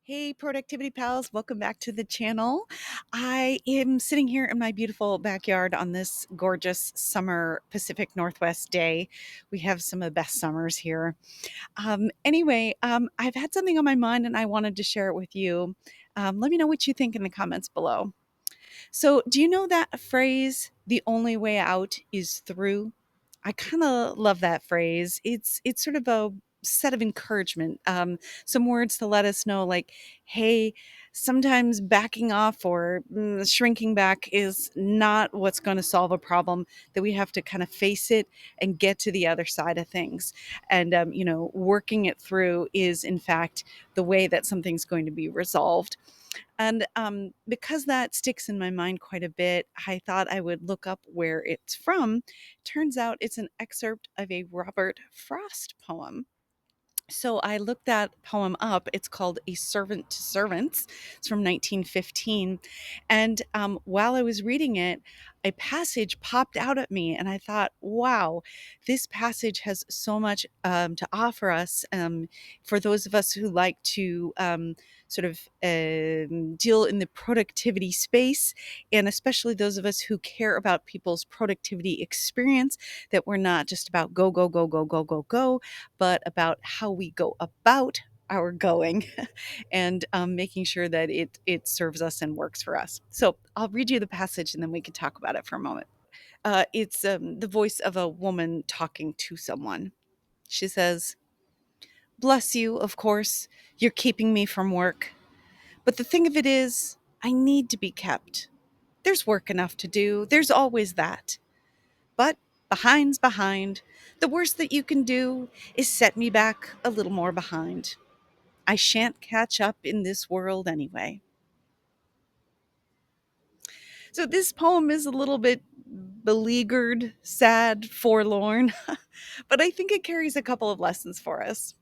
Hey, productivity pals, welcome back to the channel. I am sitting here in my beautiful backyard on this gorgeous summer Pacific Northwest day. We have some of the best summers here. I've had something on my mind and I wanted to share it with you. Let me know what you think in the comments below. So, do you know that phrase, the only way out is through? I kind of love that phrase. It's sort of a set of encouragement, some words to let us know, like, hey, sometimes backing off or shrinking back is not what's going to solve a problem, that we have to kind of face it and get to the other side of things. And, working it through is, in fact, the way that something's going to be resolved. And because that sticks in my mind quite a bit, I thought I would look up where it's from. Turns out it's an excerpt of a Robert Frost poem. So I looked that poem up. It's called A Servant to Servants. It's from 1915. And while I was reading it, a passage popped out at me, and I thought, wow, this passage has so much to offer us, for those of us who like to deal in the productivity space, and especially those of us who care about people's productivity experience, that we're not just about go, go, go, go, go, go, go, but about how we go about our going and making sure that it serves us and works for us. So I'll read you the passage and then we can talk about it for a moment. It's the voice of a woman talking to someone. She says, "Bless you, of course. You're keeping me from work. But the thing of it is, I need to be kept. There's work enough to do. There's always that. But behind's behind. The worst that you can do is set me back a little more behind. I shan't catch up in this world anyway." So this poem is a little bit beleaguered, sad, forlorn, but I think it carries a couple of lessons for us.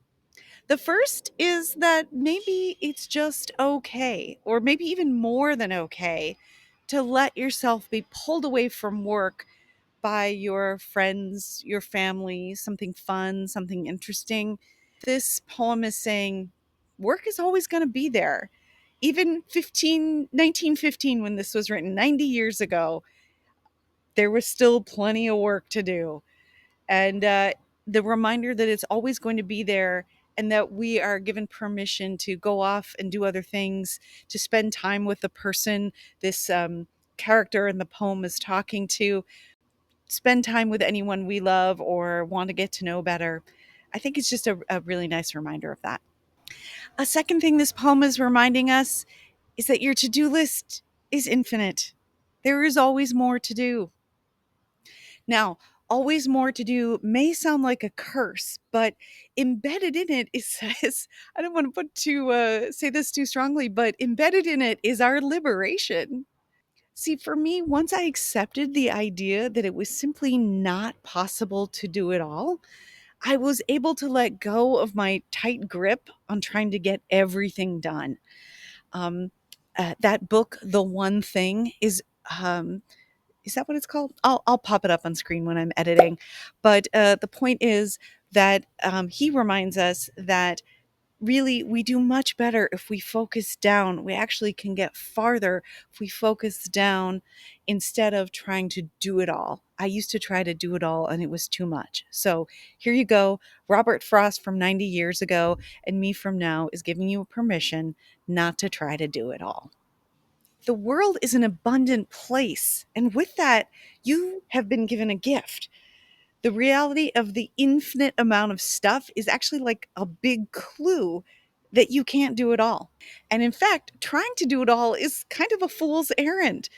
The first is that maybe it's just okay, or maybe even more than okay, to let yourself be pulled away from work by your friends, your family, something fun, something interesting. This poem is saying work is always going to be there. Even 1915, when this was written 90 years ago, there was still plenty of work to do. And the reminder that it's always going to be there, and that we are given permission to go off and do other things, to spend time with the person this character in the poem is talking to, spend time with anyone we love or want to get to know better. I think it's just a really nice reminder of that. A second thing this poem is reminding us is that your to do list is infinite. There is always more to do. Now, always more to do may sound like a curse, but embedded in it is says, I don't want to say this too strongly, but embedded in it is our liberation. See, for me, once I accepted the idea that it was simply not possible to do it all, I was able to let go of my tight grip on trying to get everything done. Um, that book, The One Thing, is that what it's called? I'll pop it up on screen when I'm editing. But the point is that he reminds us that really we do much better if we focus down. We actually can get farther if we focus down instead of trying to do it all. I used to try to do it all and it was too much. So here you go. Robert Frost from 90 years ago and me from now is giving you permission not to try to do it all. The world is an abundant place. And with that, you have been given a gift. The reality of the infinite amount of stuff is actually like a big clue that you can't do it all. And in fact, trying to do it all is kind of a fool's errand.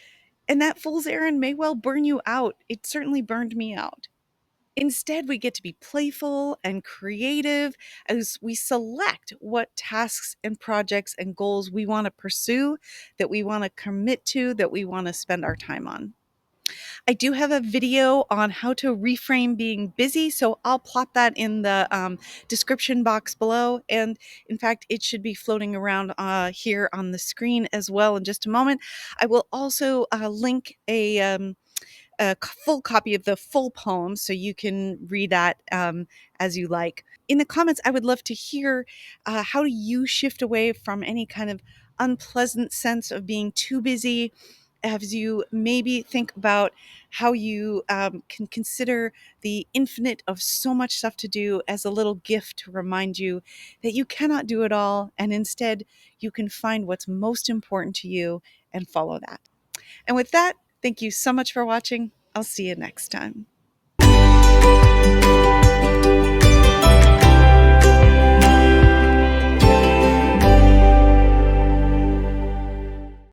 And that fool's errand may well burn you out. It certainly burned me out. Instead, we get to be playful and creative as we select what tasks and projects and goals we want to pursue, that we want to commit to, that we want to spend our time on. I do have a video on how to reframe being busy, so I'll plop that in the description box below. And in fact, it should be floating around here on the screen as well in just a moment. I will also link full copy of the full poem so you can read that as you like. In the comments, I would love to hear how do you shift away from any kind of unpleasant sense of being too busy, as you maybe think about how you can consider the infinite of so much stuff to do as a little gift to remind you that you cannot do it all, and instead you can find what's most important to you and follow that. And with that, thank you so much for watching. I'll see you next time.